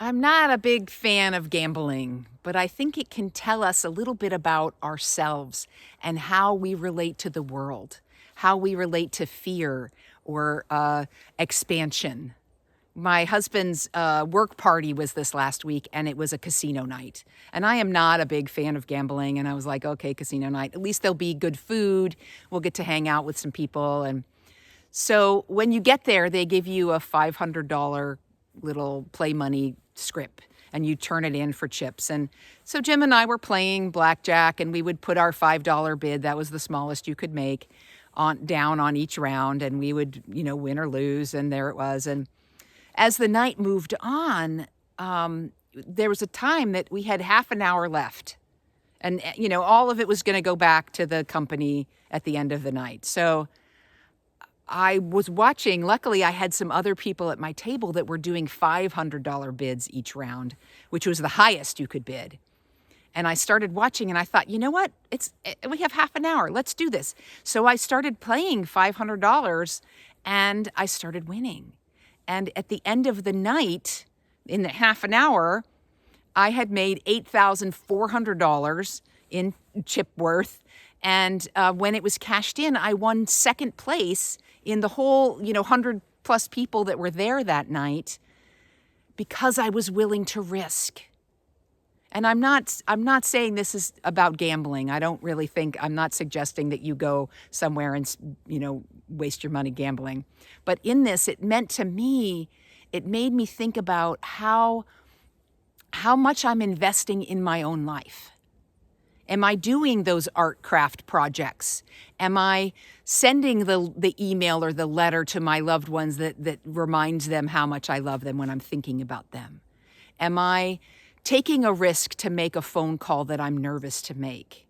I'm not a big fan of gambling, but I think it can tell us a little bit about ourselves and how we relate to the world, how we relate to fear or expansion. My husband's work party was this last week, and it was a casino night. And I am not a big fan of gambling. And I was like, okay, casino night. At least there'll be good food. We'll get to hang out with some people. And so when you get there, they give you a $500 little play money script and you turn it in for chips. And so Jim and I were playing blackjack, and we would put our $5 bid, that was the smallest you could make, on down on each round, and we would, win or lose, and there it was. And as the night moved on, there was a time that we had half an hour left. And, all of it was going to go back to the company at the end of the night. So I was watching. Luckily, I had some other people at my table that were doing $500 bids each round, which was the highest you could bid. And I started watching, and I thought, you know what? We have half an hour. Let's do this. So I started playing $500, and I started winning. And at the end of the night, in the half an hour, I had made $8,400 in chip worth. And when it was cashed in, I won second place in the whole, 100 plus people that were there that night because I was willing to risk. And I'm not saying this is about gambling. I'm not suggesting that you go somewhere and, waste your money gambling. But in this, it made me think about how much I'm investing in my own life. Am I doing those art craft projects? Am I sending the email or the letter to my loved ones that reminds them how much I love them when I'm thinking about them? Am I taking a risk to make a phone call that I'm nervous to make?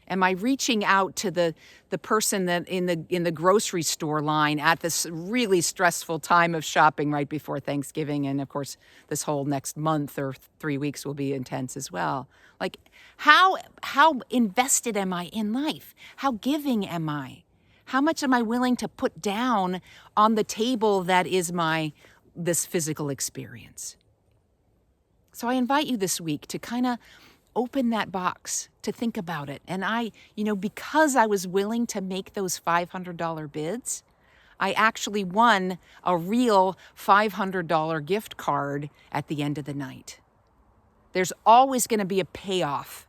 Am I reaching out to the person that in the grocery store line at this really stressful time of shopping right before Thanksgiving? And of course, this whole next month or 3 weeks will be intense as well. Like, how invested am I in life? How giving am I? How much am I willing to put down on the table that is this physical experience? So I invite you this week to kind of open that box, to think about it. And because I was willing to make those $500 bids, I actually won a real $500 gift card at the end of the night. There's always going to be a payoff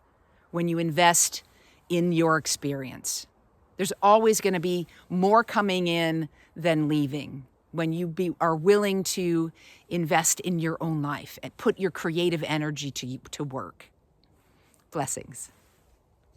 when you invest in your experience. There's always going to be more coming in than leaving when you are willing to invest in your own life and put your creative energy to work. Blessings.